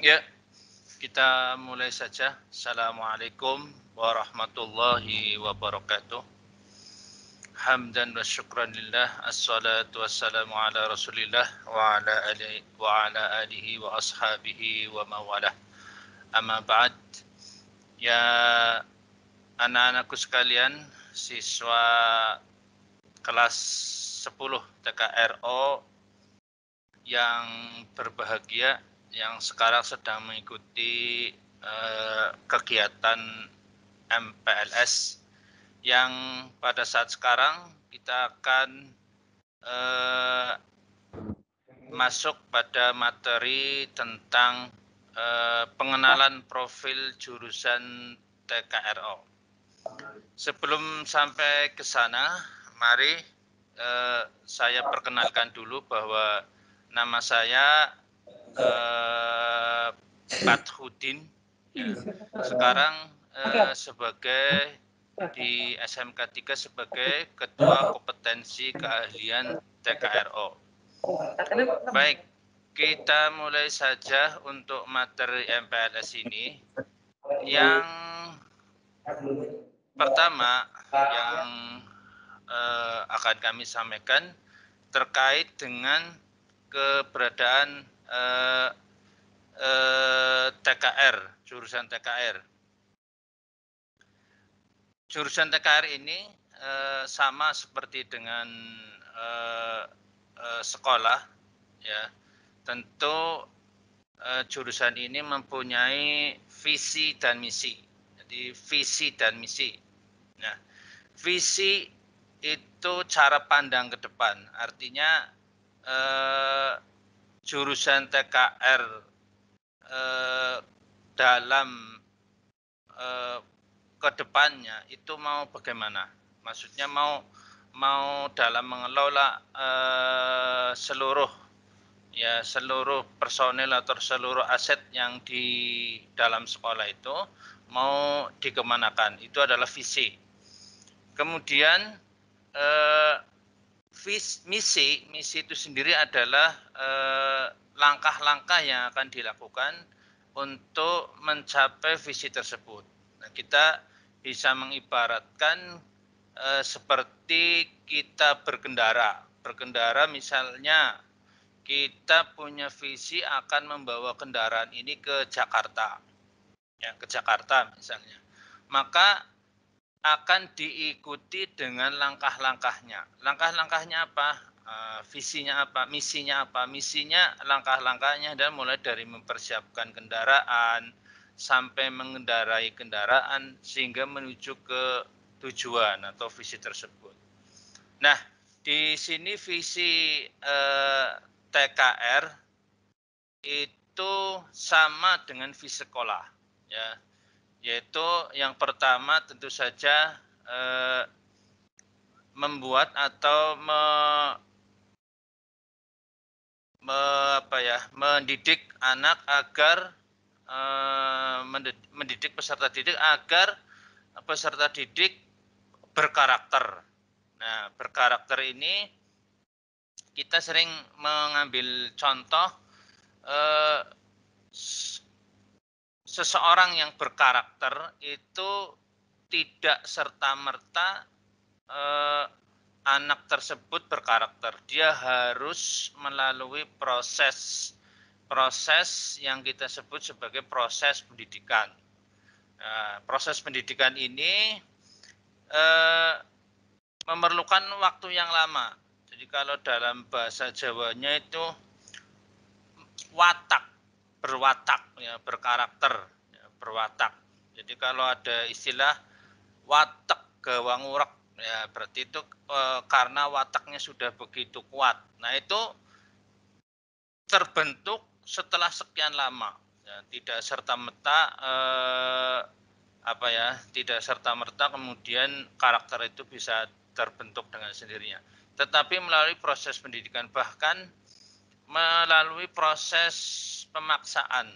Ya, kita mulai saja. Assalamualaikum warahmatullahi wabarakatuh. Hamdan wa syukran lillah. Assalatu wassalamu ala rasulillah wa ala alihi wa ashabihi wa mawalah. Amma ba'd. Ya anak-anakku sekalian, siswa kelas 10 TKRO yang berbahagia, yang sekarang sedang mengikuti kegiatan MPLS, yang pada saat sekarang kita akan masuk pada materi tentang pengenalan profil jurusan TKRO. Sebelum sampai ke sana, mari saya perkenalkan dulu bahwa nama saya Bathudin, ya. Sekarang sebagai di SMK 3 sebagai Ketua Kompetensi Keahlian TKRO. Baik, kita mulai saja untuk materi MPLS ini. Yang pertama yang akan kami sampaikan terkait dengan keberadaan TKR, jurusan TKR. Jurusan TKR ini sama seperti dengan sekolah, ya. Tentu jurusan ini mempunyai visi dan misi. Jadi visi dan misi. Nah, visi itu cara pandang ke depan. Artinya jurusan TKR dalam ke depannya itu mau bagaimana? Maksudnya mau dalam mengelola seluruh personel atau seluruh aset yang di dalam sekolah itu mau dikemanakan. Itu adalah visi. Kemudian misi itu sendiri adalah langkah-langkah yang akan dilakukan untuk mencapai visi tersebut. Nah, kita bisa mengibaratkan seperti kita berkendara. Berkendara misalnya kita punya visi akan membawa kendaraan ini ke Jakarta. Ya, ke Jakarta misalnya. Maka akan diikuti dengan langkah-langkahnya. Langkah-langkahnya apa? Visinya apa? Misinya apa? Misinya, langkah-langkahnya dan mulai dari mempersiapkan kendaraan sampai mengendarai kendaraan sehingga menuju ke tujuan atau visi tersebut. Nah, di sini visi TKR itu sama dengan visi sekolah, ya. Yaitu yang pertama tentu saja membuat atau mendidik anak agar mendidik peserta didik agar peserta didik berkarakter. Nah, berkarakter ini kita sering mengambil contoh seseorang yang berkarakter itu tidak serta-merta anak tersebut berkarakter. Dia harus melalui proses yang kita sebut sebagai proses pendidikan. Nah, proses pendidikan ini memerlukan waktu yang lama. Jadi kalau dalam bahasa Jawanya itu watak, berwatak, ya, berkarakter, ya, berwatak. Jadi kalau ada istilah watak gawang urak, ya berarti itu karena wataknya sudah begitu kuat. Nah, itu terbentuk setelah sekian lama, ya, tidak serta-merta tidak serta-merta kemudian karakter itu bisa terbentuk dengan sendirinya. Tetapi melalui proses pendidikan, bahkan melalui proses pemaksaan,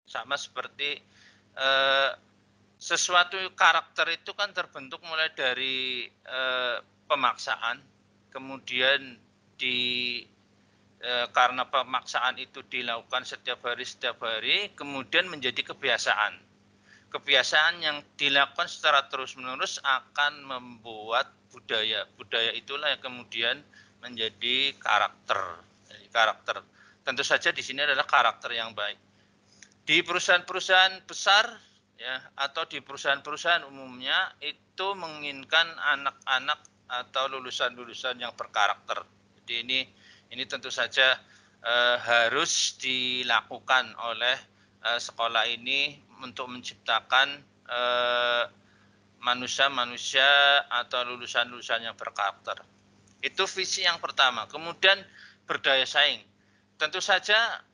sama seperti sesuatu karakter itu kan terbentuk mulai dari pemaksaan, kemudian karena pemaksaan itu dilakukan setiap hari, kemudian menjadi kebiasaan. Kebiasaan yang dilakukan secara terus-menerus akan membuat budaya. Budaya itulah yang kemudian menjadi karakter. Karakter. Tentu saja di sini adalah karakter yang baik. Di perusahaan-perusahaan besar ya atau di perusahaan-perusahaan umumnya itu menginginkan anak-anak atau lulusan-lulusan yang berkarakter. Jadi ini tentu saja harus dilakukan oleh sekolah ini untuk menciptakan manusia-manusia atau lulusan-lulusan yang berkarakter. Itu visi yang pertama. Kemudian berdaya saing. Tentu saja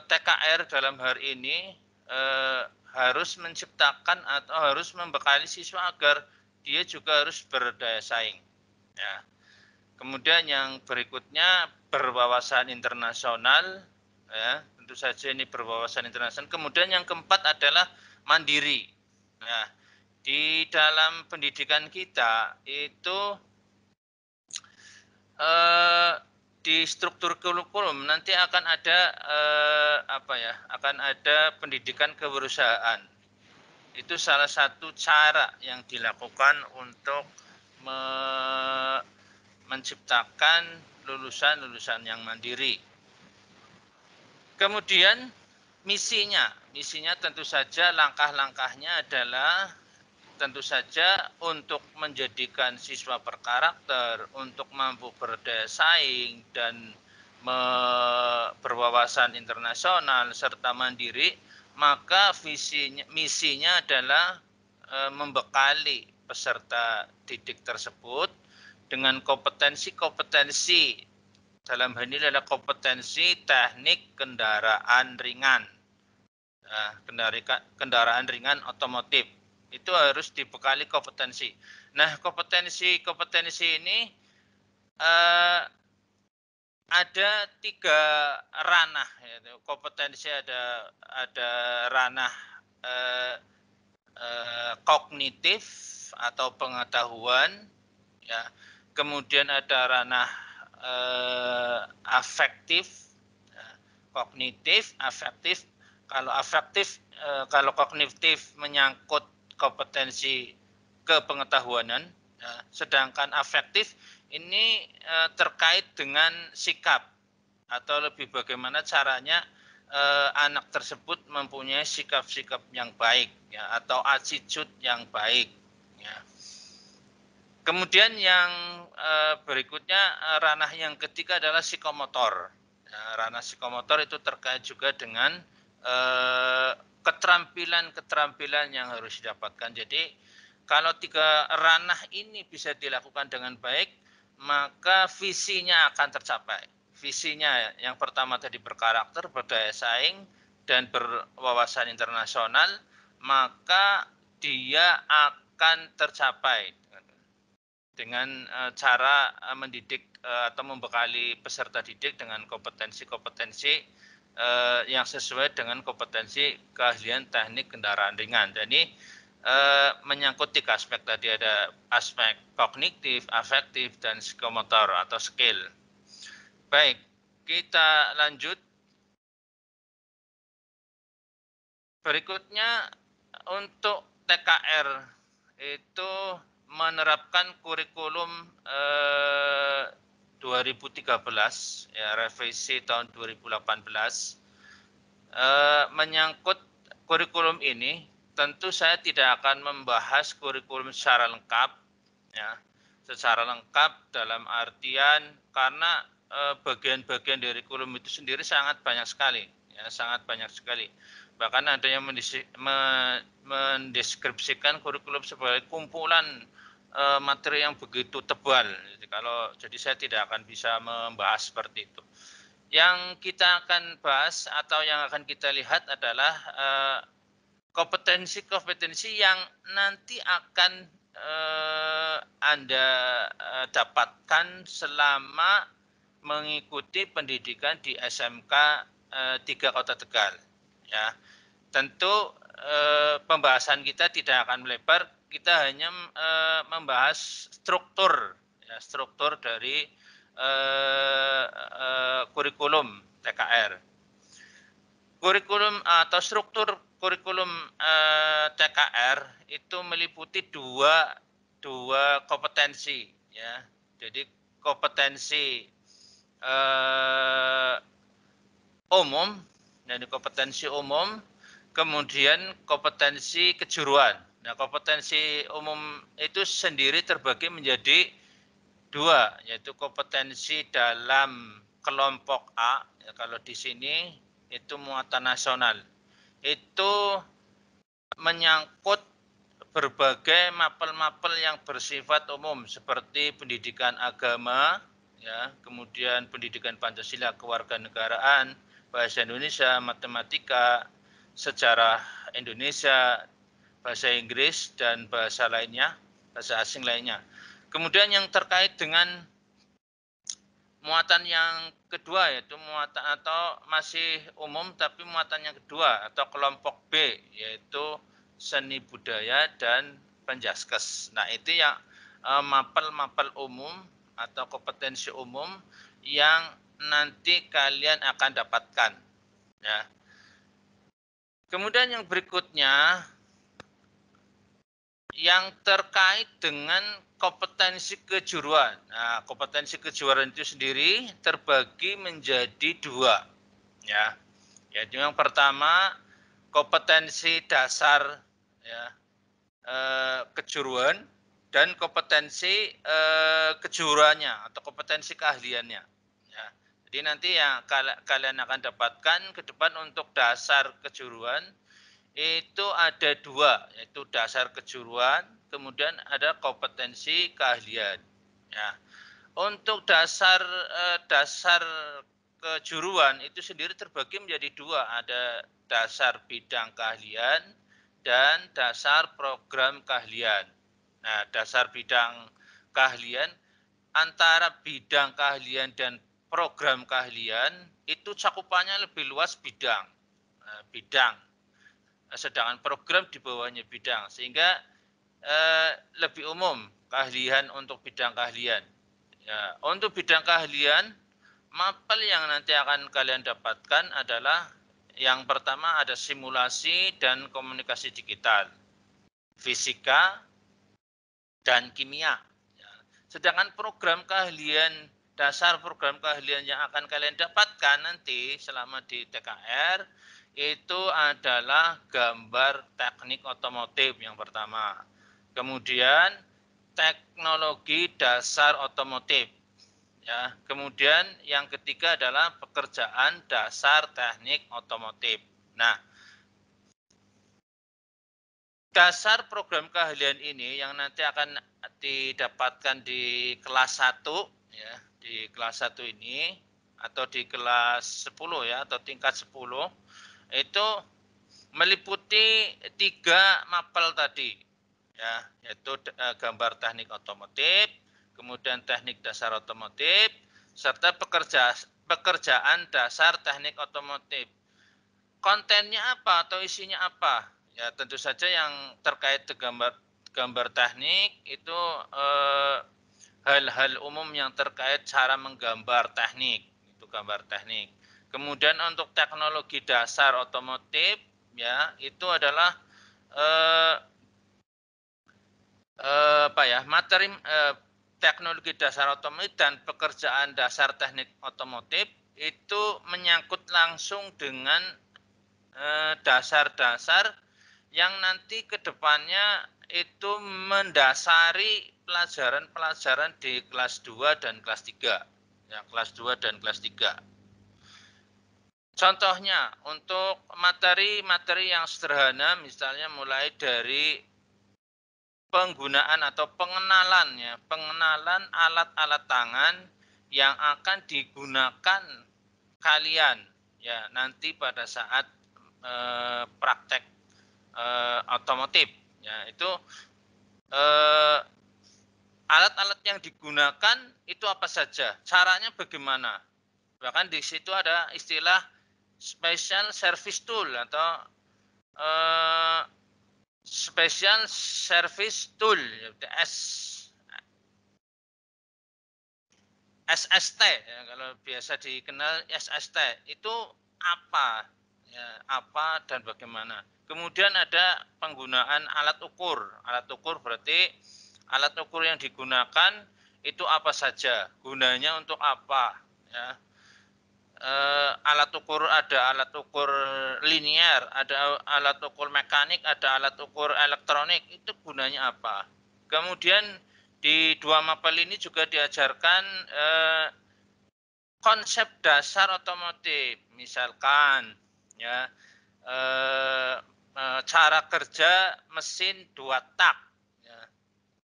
TKR dalam hari ini harus menciptakan atau harus membekali siswa agar dia juga harus berdaya saing. Ya. Kemudian yang berikutnya berwawasan internasional, ya, tentu saja ini berwawasan internasional. Kemudian yang keempat adalah mandiri. Nah, di dalam pendidikan kita itu di struktur kurikulum nanti akan ada akan ada pendidikan kewirausahaan. Itu salah satu cara yang dilakukan untuk menciptakan lulusan-lulusan yang mandiri. Kemudian misinya tentu saja langkah-langkahnya adalah tentu saja untuk menjadikan siswa berkarakter, untuk mampu berdaya saing dan berwawasan internasional serta mandiri, maka misinya adalah membekali peserta didik tersebut dengan kompetensi-kompetensi, dalam hal ini adalah kompetensi teknik kendaraan ringan, kendaraan ringan otomotif. Itu harus dibekali kompetensi. Nah, kompetensi ini ada 3 ranah. Kompetensi ada ranah kognitif atau pengetahuan, ya. Kemudian ada ranah afektif, kognitif, afektif. Kalau kognitif menyangkut kompetensi kepengetahuanan, sedangkan afektif ini terkait dengan sikap atau lebih bagaimana caranya anak tersebut mempunyai sikap-sikap yang baik, ya, atau attitude yang baik, ya. Kemudian yang berikutnya ranah yang ketiga adalah psikomotor. Ranah psikomotor itu terkait juga dengan keterampilan-keterampilan yang harus didapatkan. Jadi kalau 3 ranah ini bisa dilakukan dengan baik, maka visinya akan tercapai. Visinya yang pertama tadi berkarakter, berdaya saing, dan berwawasan internasional, maka dia akan tercapai dengan cara mendidik atau membekali peserta didik dengan kompetensi-kompetensi yang sesuai dengan kompetensi keahlian teknik kendaraan ringan. Jadi menyangkut 3 aspek tadi, ada aspek kognitif, afektif, dan psikomotor atau skill. Baik, kita lanjut. Berikutnya untuk TKR itu menerapkan kurikulum 2013, ya, revisi tahun 2018. Menyangkut kurikulum ini, tentu saya tidak akan membahas kurikulum secara lengkap, ya, secara lengkap dalam artian karena bagian-bagian dari kurikulum itu sendiri sangat banyak sekali, ya, sangat banyak sekali. Bahkan ada yang mendeskripsikan kurikulum sebagai kumpulan materi yang begitu tebal. Jadi saya tidak akan bisa membahas seperti itu. Yang kita akan bahas atau yang akan kita lihat adalah kompetensi-kompetensi yang nanti akan Anda dapatkan selama mengikuti pendidikan di SMK 3 Kota Tegal. Ya, tentu pembahasan kita tidak akan melebar. Kita hanya membahas struktur, ya, struktur dari kurikulum TKR. Kurikulum atau struktur kurikulum TKR itu meliputi dua kompetensi, ya. Jadi kompetensi umum, jadi kompetensi umum, kemudian kompetensi kejuruan. Nah, kompetensi umum itu sendiri terbagi menjadi dua, yaitu kompetensi dalam kelompok A. Ya, kalau di sini itu muatan nasional. Itu menyangkut berbagai mapel-mapel yang bersifat umum seperti pendidikan agama, ya, kemudian pendidikan Pancasila kewarganegaraan, bahasa Indonesia, matematika, sejarah Indonesia, bahasa Inggris dan bahasa lainnya, bahasa asing lainnya. Kemudian yang terkait dengan muatan yang kedua yaitu muatan atau masih umum tapi muatan yang kedua atau kelompok B yaitu seni budaya dan penjaskes. Nah, itu yang mapel-mapel umum atau kompetensi umum yang nanti kalian akan dapatkan, ya. Kemudian yang berikutnya yang terkait dengan kompetensi kejuruan. Nah, kompetensi kejuruan itu sendiri terbagi menjadi dua, ya. Yaitu yang pertama kompetensi dasar, ya, kejuruan dan kompetensi kejuruannya atau kompetensi keahliannya. Ya. Jadi nanti yang kalian akan dapatkan ke depan untuk dasar kejuruan itu ada dua, yaitu dasar kejuruan, kemudian ada kompetensi keahlian. Ya. Untuk dasar kejuruan itu sendiri terbagi menjadi dua, ada dasar bidang keahlian dan dasar program keahlian. Nah, dasar bidang keahlian antara bidang keahlian dan program keahlian itu cakupannya lebih luas bidang. Bidang. Sedangkan program di bawahnya bidang, sehingga lebih umum keahlian untuk bidang keahlian. Ya, untuk bidang keahlian, mapel yang nanti akan kalian dapatkan adalah yang pertama ada simulasi dan komunikasi digital, fisika, dan kimia. Ya. Sedangkan program keahlian, dasar program keahlian yang akan kalian dapatkan nanti selama di TKR, itu adalah gambar teknik otomotif yang pertama. Kemudian teknologi dasar otomotif. Ya, kemudian yang ketiga adalah pekerjaan dasar teknik otomotif. Nah, dasar program keahlian ini yang nanti akan didapatkan di kelas 1, ya, di kelas 1 ini atau di kelas 10, ya, atau tingkat 10 itu meliputi 3 mapel tadi, ya, yaitu gambar teknik otomotif, kemudian teknik dasar otomotif, serta pekerjaan dasar teknik otomotif. Kontennya apa atau isinya apa? Ya, tentu saja yang terkait gambar teknik itu hal-hal umum yang terkait cara menggambar teknik, itu gambar teknik. Kemudian untuk teknologi dasar otomotif, ya, itu adalah materi teknologi dasar otomotif dan pekerjaan dasar teknik otomotif itu menyangkut langsung dengan dasar-dasar yang nanti ke depannya itu mendasari pelajaran-pelajaran di kelas 2 dan kelas 3. Ya, kelas 2 dan kelas 3. Contohnya untuk materi-materi yang sederhana misalnya mulai dari penggunaan atau pengenalan alat-alat tangan yang akan digunakan kalian, ya, nanti pada saat praktek otomotif, ya, itu alat-alat yang digunakan itu apa saja, caranya bagaimana. Bahkan di situ ada istilah special service tool atau special service tool, S. SST ya, kalau biasa dikenal SST itu apa ya, apa dan bagaimana. Kemudian ada penggunaan alat ukur. Alat ukur berarti alat ukur yang digunakan itu apa saja, gunanya untuk apa ya. Alat ukur ada alat ukur linear, ada alat ukur mekanik, ada alat ukur elektronik, itu gunanya apa. Kemudian di dua mapel ini juga diajarkan konsep dasar otomotif, misalkan ya cara kerja mesin 2 tak, ya.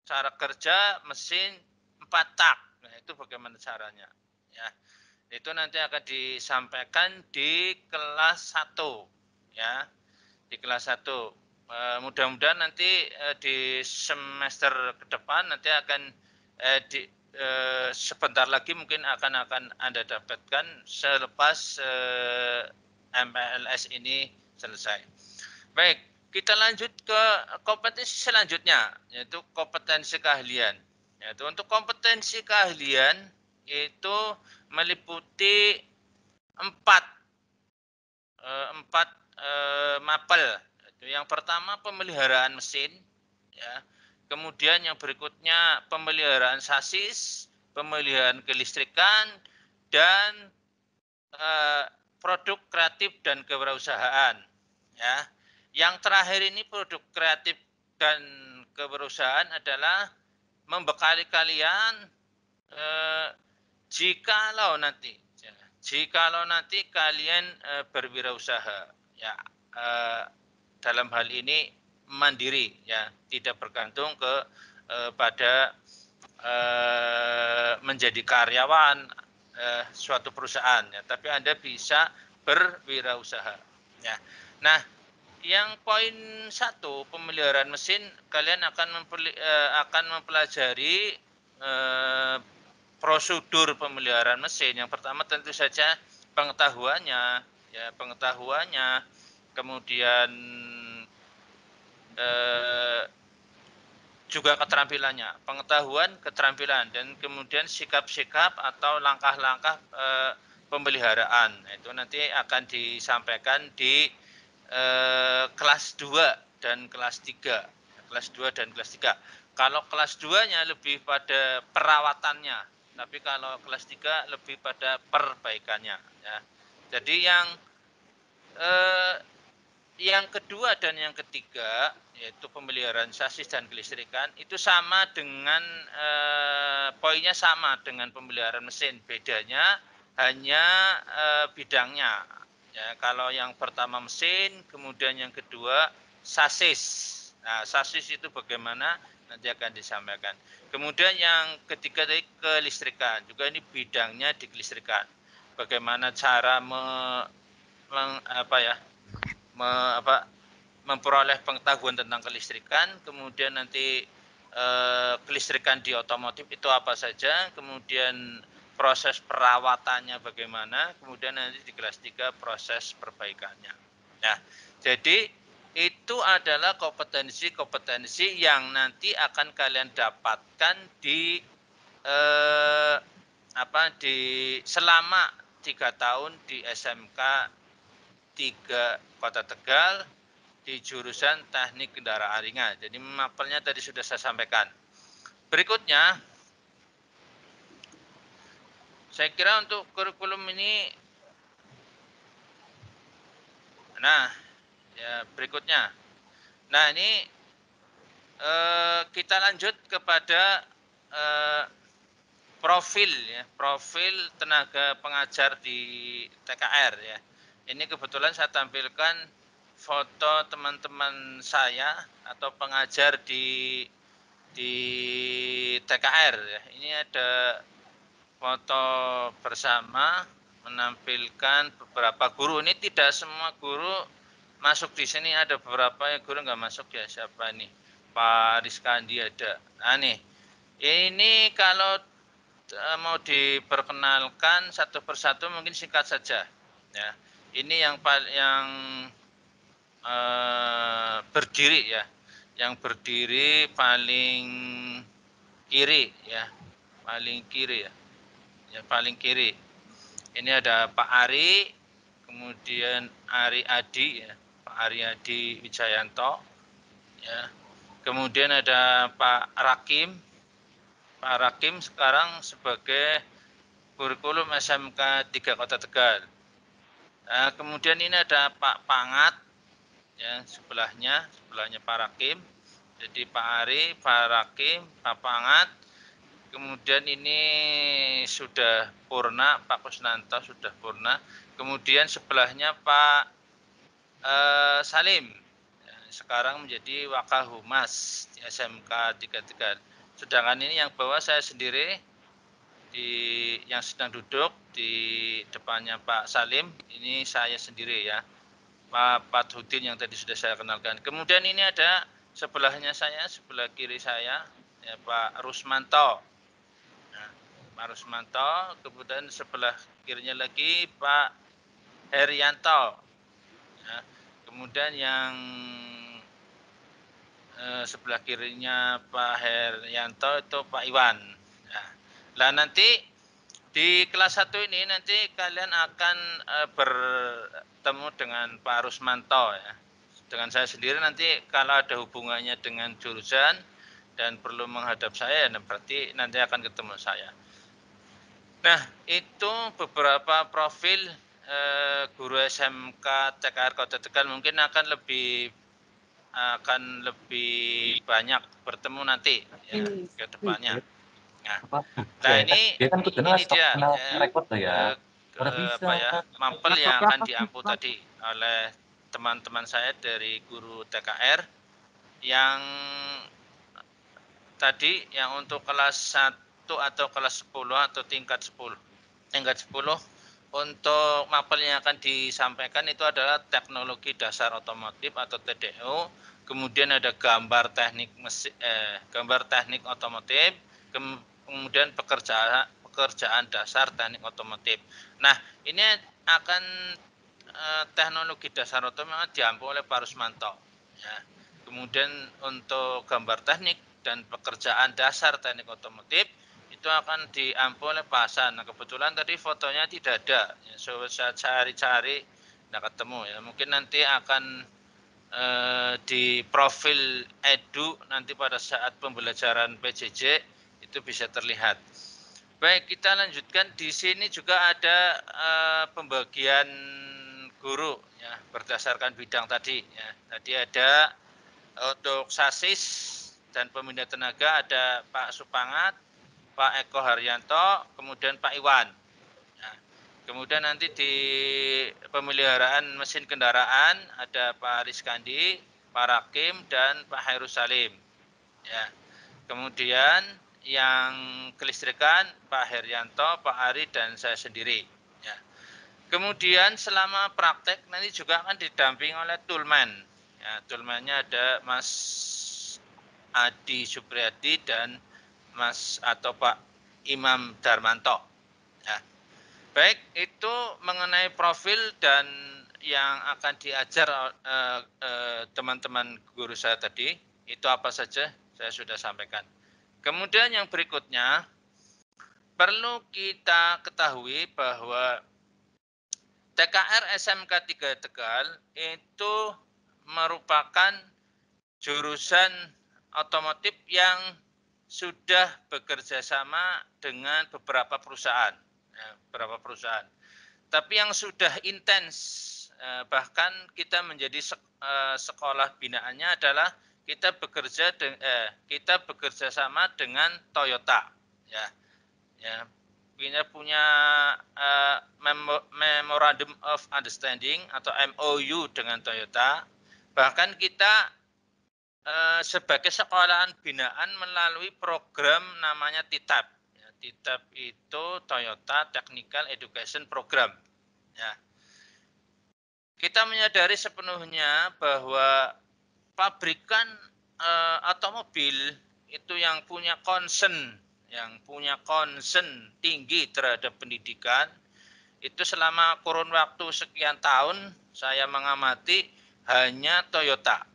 Cara kerja mesin 4 tak. Nah, itu bagaimana caranya ya. Itu nanti akan disampaikan di kelas 1 ya. Di kelas 1. Mudah-mudahan nanti di semester ke depan nanti akan sebentar lagi mungkin akan Anda dapatkan selepas MPLS ini selesai. Baik, kita lanjut ke kompetensi selanjutnya, yaitu kompetensi keahlian. Yaitu untuk kompetensi keahlian itu meliputi 4 mapel. Yang pertama pemeliharaan mesin, ya. Kemudian yang berikutnya pemeliharaan sasis, pemeliharaan kelistrikan, dan produk kreatif dan kewirausahaan. Ya. Yang terakhir ini produk kreatif dan kewirausahaan adalah membekali kalian jikalau nanti kalian berwirausaha, ya dalam hal ini mandiri, ya tidak bergantung pada menjadi karyawan suatu perusahaan, ya, tapi Anda bisa berwirausaha. Ya. Nah, yang poin 1 pemeliharaan mesin, kalian akan mempelajari prosedur pemeliharaan mesin. Yang pertama tentu saja pengetahuannya, ya pengetahuannya, kemudian juga keterampilannya, pengetahuan, keterampilan, dan kemudian sikap-sikap atau langkah-langkah pemeliharaan. Itu nanti akan disampaikan di kelas 2 dan kelas 3. Kelas 2 dan kelas 3. Kalau kelas 2-nya lebih pada perawatannya, tapi kalau kelas 3 lebih pada perbaikannya. Ya. Jadi yang kedua dan yang ketiga, yaitu pemeliharaan sasis dan kelistrikan, itu sama dengan poinnya sama dengan pemeliharaan mesin. Bedanya hanya bidangnya. Ya, kalau yang pertama mesin, kemudian yang kedua sasis. Nah, sasis itu bagaimana nanti akan disampaikan. Kemudian yang ketiga tadi kelistrikan, juga ini bidangnya di kelistrikan. Bagaimana cara memperoleh pengetahuan tentang kelistrikan, kemudian nanti kelistrikan di otomotif itu apa saja, kemudian proses perawatannya bagaimana, kemudian nanti di kelas 3 proses perbaikannya. Nah, jadi itu adalah kompetensi-kompetensi yang nanti akan kalian dapatkan di selama 3 tahun di SMK 3 Kota Tegal di jurusan Teknik Kendaraan Ringan. Jadi mapelnya tadi sudah saya sampaikan. Berikutnya, saya kira untuk kurikulum ini, nah, ya berikutnya. Nah, ini kita lanjut kepada profil tenaga pengajar di TKR ya. Ini kebetulan saya tampilkan foto teman-teman saya atau pengajar di TKR ya. Ini ada foto bersama menampilkan beberapa guru. Ini tidak semua guru masuk di sini, ada beberapa yang guru nggak masuk ya. Siapa nih? Pak Rizkandi ada. Nah nih, ini kalau mau diperkenalkan satu persatu mungkin singkat saja. Ya, ini yang berdiri ya, yang berdiri paling kiri ya, paling kiri ya. ya paling kiri. Ini ada Pak Ari, kemudian Ari Adi, ya, Pak Ari Adi Wijayanto, ya. Kemudian ada Pak Rakim. Pak Rakim sekarang sebagai kurikulum SMK 3 Kota Tegal. Nah, kemudian ini ada Pak Pangat, ya, sebelahnya Pak Rakim. Jadi Pak Ari, Pak Rakim, Pak Pangat. Kemudian ini sudah purna, Pak Kusnanto sudah purna. Kemudian sebelahnya Pak Salim, ya, sekarang menjadi Wakahumas di SMK 3 Tegal. Sedangkan ini yang bawah saya sendiri, yang sedang duduk di depannya Pak Salim, ini saya sendiri ya, Pak Pathudin yang tadi sudah saya kenalkan. Kemudian ini ada sebelahnya saya, sebelah kiri saya, ya, Pak Rusmanto. Nah, Pak Rusmanto, kemudian sebelah kirinya lagi Pak Herianto. Ya, kemudian yang sebelah kirinya Pak Herianto itu Pak Iwan. Nah, nanti di kelas 1 ini nanti kalian akan bertemu dengan Pak Rusmanto ya. Dengan saya sendiri nanti kalau ada hubungannya dengan jurusan dan perlu menghadap saya, berarti nanti akan ketemu saya. Nah, itu beberapa profil guru SMK TKR Kota Tegal, mungkin akan lebih banyak bertemu nanti ya, ke depannya. Nah ini dia mampel yang akan diampu tadi oleh teman-teman saya dari guru TKR yang tadi yang untuk kelas 1 atau kelas 10 atau tingkat 10. Tingkat 10 untuk mapel yang akan disampaikan itu adalah teknologi dasar otomotif atau TDO. Kemudian ada gambar teknik otomotif, kemudian pekerjaan dasar teknik otomotif. Nah, ini akan teknologi dasar otomotif diampu oleh Pak Rusmanto. Ya. Kemudian untuk gambar teknik dan pekerjaan dasar teknik otomotif itu akan diampu oleh Pak Hasan. Nah, kebetulan tadi fotonya tidak ada. Ya, saya cari-cari tidak ketemu ya. Mungkin nanti akan di profil edu nanti pada saat pembelajaran PJJ itu bisa terlihat. Baik, kita lanjutkan. Di sini juga ada pembagian guru ya berdasarkan bidang tadi ya. Tadi ada untuk sasis dan pemindah tenaga ada Pak Supangat, Pak Eko Haryanto, kemudian Pak Iwan. Ya. Kemudian nanti di pemeliharaan mesin kendaraan ada Pak Rizkandi, Pak Rakim, dan Pak Hairus Salim. Ya. Kemudian yang kelistrikan Pak Herianto, Pak Ari, dan saya sendiri. Ya. Kemudian selama praktek nanti juga akan didampingi oleh toolman. Ya, toolman-nya ada Mas Adi Supriyadi dan Mas atau Pak Imam Darmanto. Ya. Baik, itu mengenai profil dan yang akan diajar teman-teman guru saya tadi, itu apa saja saya sudah sampaikan. Kemudian yang berikutnya, perlu kita ketahui bahwa TKR SMK 3 Tegal itu merupakan jurusan otomotif yang sudah bekerja sama dengan beberapa perusahaan. Tapi yang sudah intens, bahkan kita menjadi sekolah binaannya adalah kita bekerja sama dengan Toyota, ya. Kita punya Memorandum of Understanding atau MOU dengan Toyota. Bahkan kita sebagai sekolahan binaan melalui program namanya TITAP. TITAP itu Toyota Technical Education Program. Ya. Kita menyadari sepenuhnya bahwa pabrikan otomobil itu yang punya concern tinggi terhadap pendidikan, itu selama kurun waktu sekian tahun saya mengamati hanya Toyota.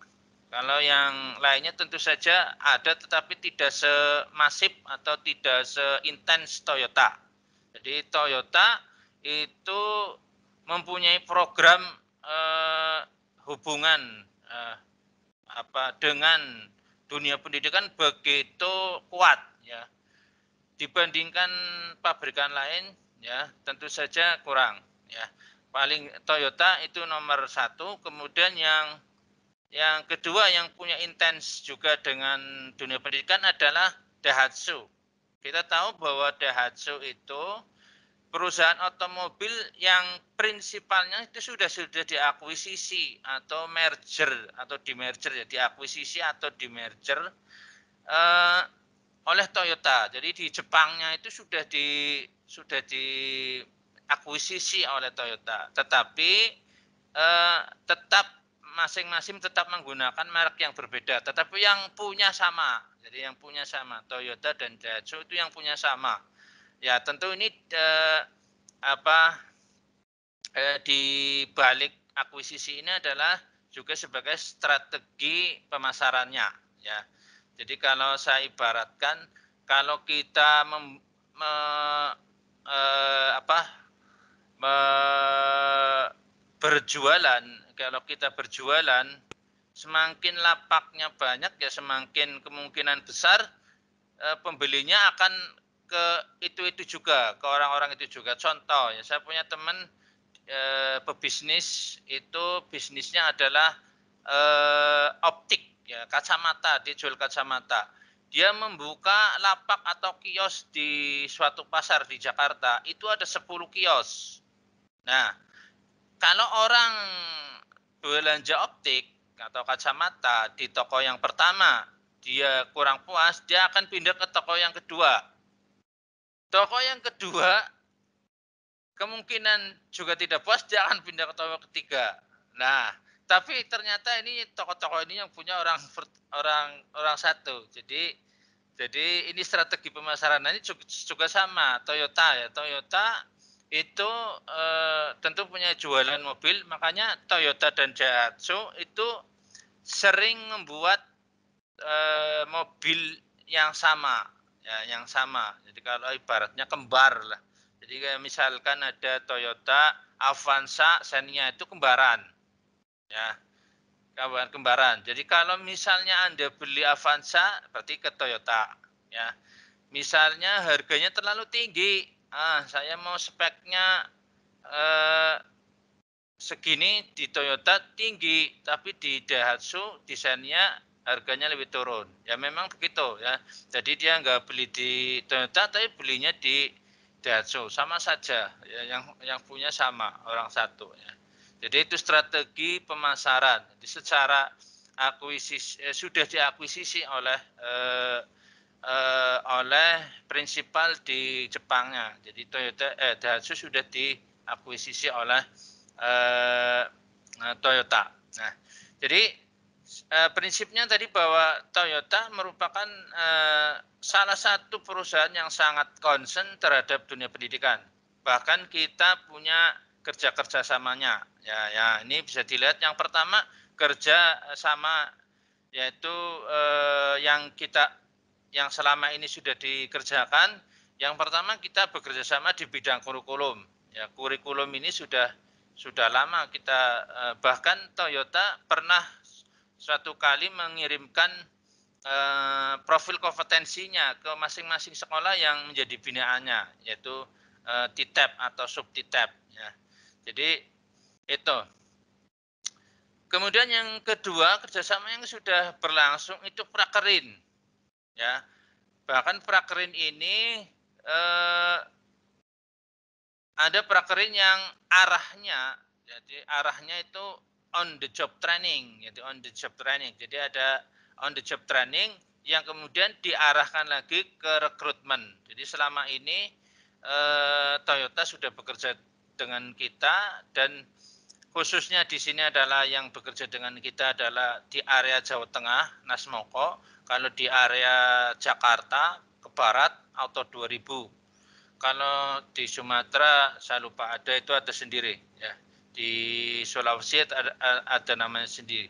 Kalau yang lainnya tentu saja ada, tetapi tidak semasif atau tidak seintens Toyota. Jadi Toyota itu mempunyai program hubungan dengan dunia pendidikan begitu kuat ya. Dibandingkan pabrikan lain ya tentu saja kurang ya. Paling Toyota itu nomor 1, kemudian yang kedua yang punya intens juga dengan dunia pendidikan adalah Daihatsu. Kita tahu bahwa Daihatsu itu perusahaan otomobil yang prinsipalnya itu sudah diakuisisi atau merger atau dimerger ya, diakuisisi atau dimerger oleh Toyota. Jadi di Jepangnya itu sudah diakuisisi oleh Toyota, tetapi tetap masing-masing tetap menggunakan merek yang berbeda, tetapi yang punya sama. Jadi yang punya sama, Toyota dan Daihatsu itu yang punya sama. Ya tentu ini di balik akuisisi ini adalah juga sebagai strategi pemasarannya ya. Jadi kalau saya ibaratkan kalau kita berjualan, kalau kita berjualan semakin lapaknya banyak ya semakin kemungkinan besar pembelinya akan ke itu juga, ke orang-orang itu juga. Contoh ya, saya punya teman pebisnis itu bisnisnya adalah optik ya, kacamata, dia jual kacamata. Dia membuka lapak atau kios di suatu pasar di Jakarta, itu ada 10 kios. Nah, kalau orang belanja optik atau kacamata di toko yang pertama, dia kurang puas, dia akan pindah ke toko yang kedua. Toko yang kedua kemungkinan juga tidak puas, dia akan pindah ke toko ketiga. Nah, tapi ternyata ini toko-toko ini yang punya orang satu. Jadi ini strategi pemasaran. Nah, ini juga sama Toyota ya. Toyota itu tentu punya jualan mobil, makanya Toyota dan Daihatsu itu sering membuat mobil yang sama, ya, yang sama. Jadi kalau ibaratnya kembar lah. Jadi kayak misalkan ada Toyota Avanza, Xenia itu kembaran, ya, kembaran. Jadi kalau misalnya Anda beli Avanza, berarti ke Toyota, ya. Misalnya harganya terlalu tinggi, saya mau speknya segini di Toyota tinggi, tapi di Daihatsu desainnya harganya lebih turun. Ya memang begitu ya. Jadi dia nggak beli di Toyota, tapi belinya di Daihatsu, sama saja. Ya, yang punya sama orang satu. Ya. Jadi itu strategi pemasaran. Jadi secara akuisisi sudah diakuisisi oleh prinsipal di Jepangnya. Jadi Daihatsu sudah diakuisisi oleh Toyota. Nah, jadi prinsipnya tadi bahwa Toyota merupakan salah satu perusahaan yang sangat concern terhadap dunia pendidikan. Bahkan kita punya kerja samanya. Ya, ini bisa dilihat. Yang pertama kerja sama yaitu yang selama ini sudah dikerjakan. Yang pertama kita bekerja sama di bidang kurikulum. Ya, kurikulum ini sudah lama kita bahkan Toyota pernah suatu kali mengirimkan profil kompetensinya ke masing-masing sekolah yang menjadi binaannya, yaitu TTAP atau sub TTAP. Ya. Jadi itu. Kemudian yang kedua, kerjasama yang sudah berlangsung itu prakerin. Ya, bahkan prakerin ini ada prakerin yang arahnya, jadi arahnya itu on the job training, jadi on the job training. Jadi ada on the job training yang kemudian diarahkan lagi ke rekrutmen. Jadi selama ini Toyota sudah bekerja dengan kita dan khususnya di sini adalah yang bekerja dengan kita adalah di area Jawa Tengah, Nasmoko. Kalau di area Jakarta ke barat Auto 2000. Kalau di Sumatera saya lupa ada sendiri ya. Di Sulawesi ada namanya sendiri.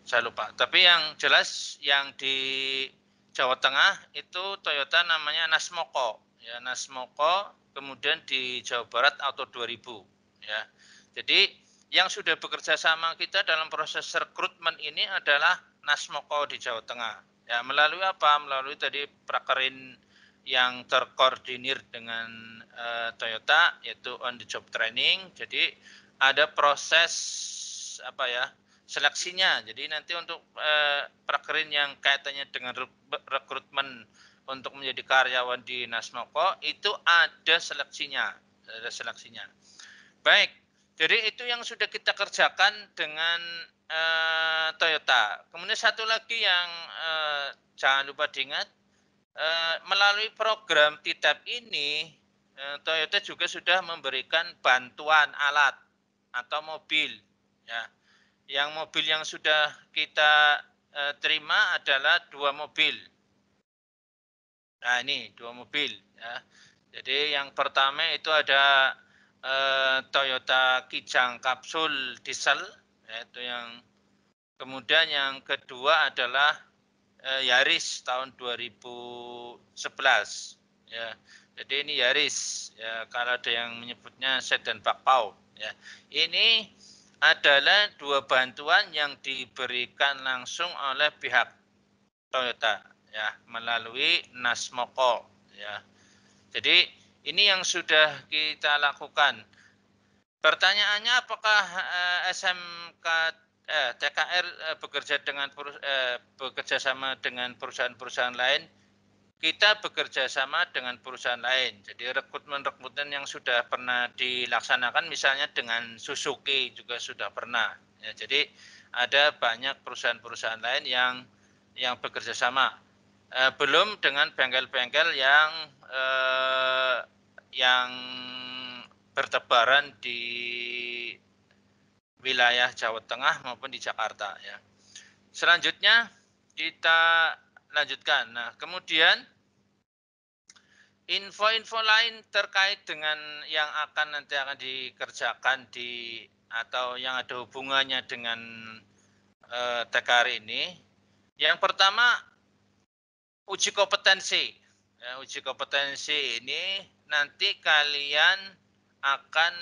Saya lupa. Tapi yang jelas yang di Jawa Tengah itu Toyota namanya Nasmoko ya Nasmoko, kemudian di Jawa Barat Auto 2000 ya. Jadi yang sudah bekerja sama kita dalam proses rekrutmen ini adalah Nasmoko di Jawa Tengah. Ya, melalui apa? Melalui tadi prakerin yang terkoordinir dengan Toyota, yaitu on the job training. Jadi ada proses apa ya, seleksinya. Jadi nanti untuk prakerin yang kaitannya dengan rekrutmen untuk menjadi karyawan di Nasmoko itu ada seleksinya, Baik, jadi itu yang sudah kita kerjakan dengan Toyota. Kemudian satu lagi yang jangan lupa diingat, melalui program TITAP ini Toyota juga sudah memberikan bantuan alat atau mobil. Ya, yang mobil yang sudah kita terima adalah 2 mobil. Nah ini 2 mobil ya. Jadi yang pertama itu ada Toyota Kijang Kapsul Diesel, yaitu yang kemudian yang kedua adalah Yaris tahun 2011 ya. Jadi ini Yaris ya, kalau ada yang menyebutnya sedan bakpao ya. Ini adalah 2 bantuan yang diberikan langsung oleh pihak Toyota ya melalui Nasmoko ya. Jadi ini yang sudah kita lakukan. Pertanyaannya apakah SMK TKR bekerja sama dengan perusahaan-perusahaan lain? Kita bekerja sama dengan perusahaan lain. Jadi rekrutmen yang sudah pernah dilaksanakan misalnya dengan Suzuki juga sudah pernah. Ya, jadi ada banyak perusahaan-perusahaan lain yang bekerja sama. Belum dengan bengkel-bengkel yang bertebaran di wilayah Jawa Tengah maupun di Jakarta ya. Selanjutnya kita lanjutkan. Nah, kemudian info-info lain terkait dengan yang nanti akan dikerjakan atau yang ada hubungannya dengan TKR ini. Yang pertama uji kompetensi. Ya, uji kompetensi ini nanti kalian akan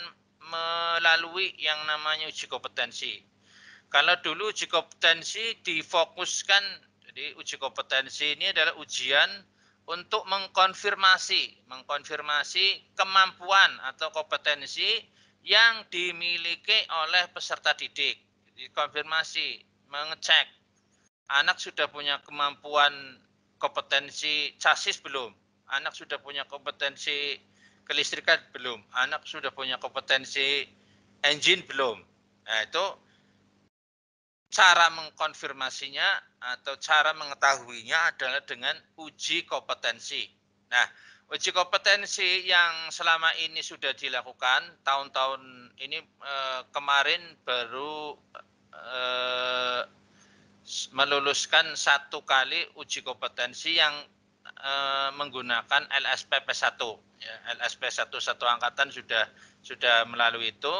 melalui yang namanya uji kompetensi. Kalau dulu uji kompetensi difokuskan, jadi uji kompetensi ini adalah ujian untuk mengkonfirmasi kemampuan atau kompetensi yang dimiliki oleh peserta didik. Jadi konfirmasi, mengecek anak sudah punya kemampuan kompetensi chassis belum? Anak sudah punya kompetensi kelistrikan belum? Anak sudah punya kompetensi engine belum? Nah, itu cara mengkonfirmasinya atau cara mengetahuinya adalah dengan uji kompetensi. Nah, uji kompetensi yang selama ini sudah dilakukan tahun-tahun ini kemarin baru meluluskan 1 kali uji kompetensi yang menggunakan LSP P1 ya, LSP 1 satu angkatan sudah melalui itu.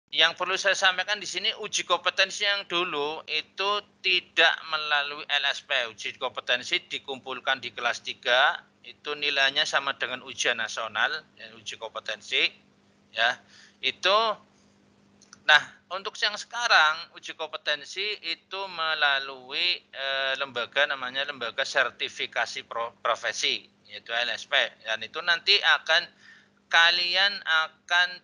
Yang perlu saya sampaikan di sini uji kompetensi yang dulu itu tidak melalui LSP. Uji kompetensi dikumpulkan di kelas 3, itu nilainya sama dengan ujian nasional, ya, uji kompetensi ya. Nah, untuk yang sekarang uji kompetensi itu melalui lembaga namanya lembaga sertifikasi profesi, yaitu LSP. Dan itu nanti kalian akan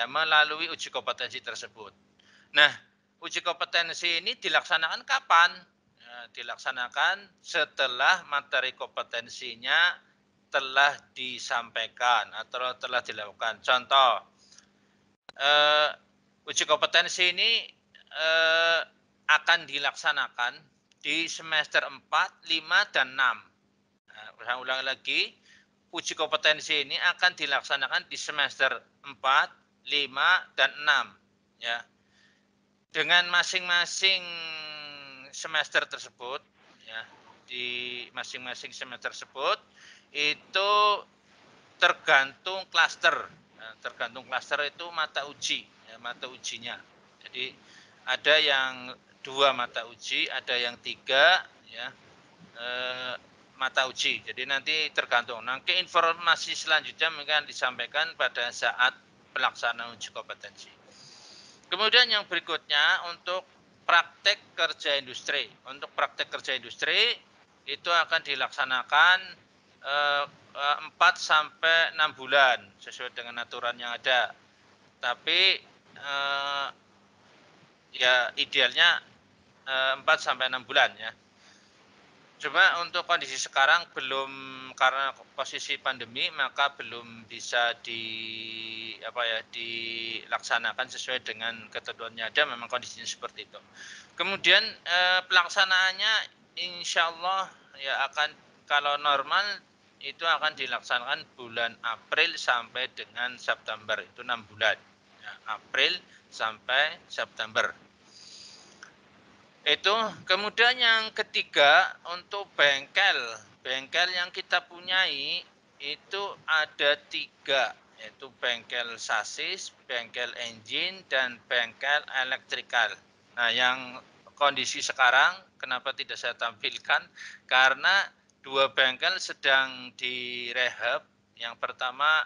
melalui uji kompetensi tersebut. Nah, uji kompetensi ini dilaksanakan kapan? Dilaksanakan setelah materi kompetensinya telah disampaikan atau telah dilakukan. Contoh, uji kompetensi ini akan dilaksanakan di semester 4, 5, dan 6. Nah, saya ulang lagi, uji kompetensi ini akan dilaksanakan di semester 4, 5, dan 6. Ya. Dengan masing-masing semester tersebut, ya, di masing-masing semester tersebut, itu tergantung klaster. Nah, tergantung klaster itu mata uji, ya, mata ujinya. Jadi ada yang 2 mata uji, ada yang 3, ya. mata uji. Jadi nanti tergantung. Nanti informasi selanjutnya akan disampaikan pada saat pelaksanaan uji kompetensi. Kemudian yang berikutnya untuk praktek kerja industri. Untuk praktek kerja industri itu akan dilaksanakan 4 sampai 6 bulan sesuai dengan aturan yang ada. Tapi ya idealnya 4 sampai 6 bulan ya. Cuma untuk kondisi sekarang belum, karena posisi pandemi maka belum bisa dilaksanakan sesuai dengan ketentuannya ada, memang kondisinya seperti itu. Kemudian pelaksanaannya insya Allah ya akan, kalau normal itu akan dilaksanakan bulan April sampai dengan September, itu 6 bulan ya, April sampai September. Itu. Kemudian yang ketiga untuk bengkel yang kita punyai itu ada 3, yaitu bengkel sasis, bengkel engine, dan bengkel elektrikal. Nah, yang kondisi sekarang kenapa tidak saya tampilkan, karena 2 bengkel sedang direhab. Yang pertama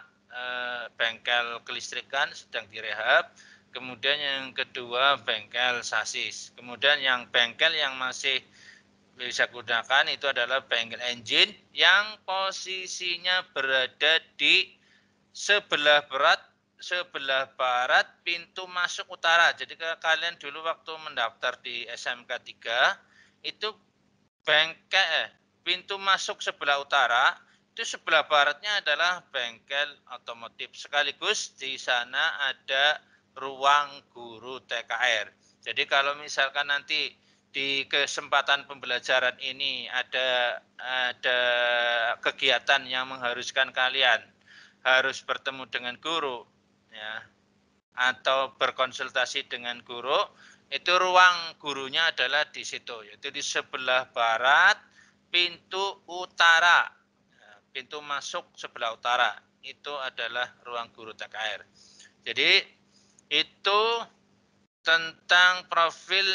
bengkel kelistrikan sedang direhab. Kemudian yang kedua bengkel sasis. Kemudian yang bengkel yang masih bisa gunakan itu adalah bengkel engine yang posisinya berada di sebelah barat pintu masuk utara. Jadi kalau kalian dulu waktu mendaftar di SMK 3 itu bengkel pintu masuk sebelah utara, itu sebelah baratnya adalah bengkel otomotif, sekaligus di sana ada ruang guru TKR. Jadi kalau misalkan nanti di kesempatan pembelajaran ini ada kegiatan yang mengharuskan kalian harus bertemu dengan guru ya, atau berkonsultasi dengan guru, itu ruang gurunya adalah di situ, yaitu di sebelah barat pintu utara, pintu masuk sebelah utara, itu adalah ruang guru TKR. Jadi itu tentang profil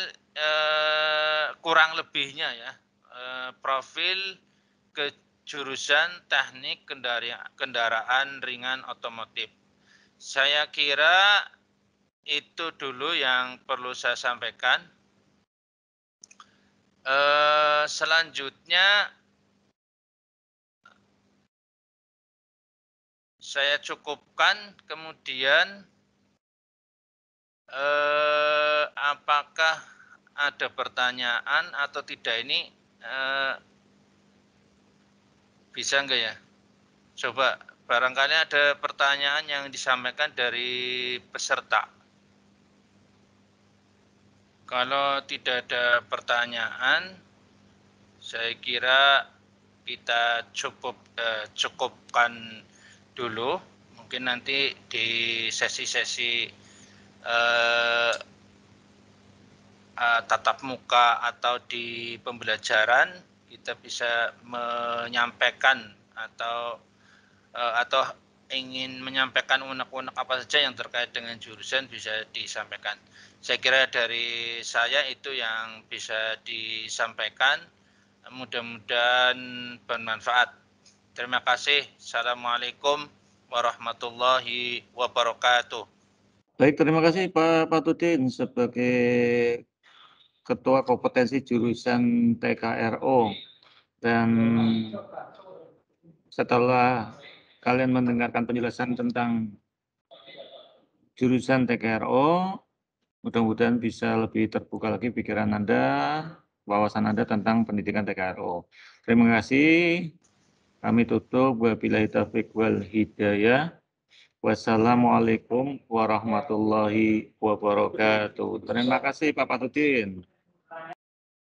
kurang lebihnya ya, profil ke jurusan teknik kendaraan ringan otomotif. Saya kira itu dulu yang perlu saya sampaikan. Selanjutnya saya cukupkan, kemudian apakah ada pertanyaan atau tidak, ini bisa enggak ya? Coba barangkali ada pertanyaan yang disampaikan dari peserta. Kalau tidak ada pertanyaan, saya kira kita cukupkan dulu. Mungkin nanti di sesi-sesi tatap muka atau di pembelajaran kita bisa menyampaikan atau ingin menyampaikan unek-unek apa saja yang terkait dengan jurusan bisa disampaikan. Saya kira dari saya itu yang bisa disampaikan. Mudah-mudahan bermanfaat. Terima kasih. Assalamualaikum warahmatullahi wabarakatuh. Baik, terima kasih Pak Patudin sebagai Ketua Kompetensi Jurusan TKRO. Dan setelah kalian mendengarkan penjelasan tentang jurusan TKRO, mudah-mudahan bisa lebih terbuka lagi pikiran Anda, wawasan Anda tentang pendidikan TKRO. Terima kasih. Kami tutup. Wabillahi taufiq wal hidayah. Wassalamualaikum warahmatullahi wabarakatuh. Terima kasih Pak Patudin.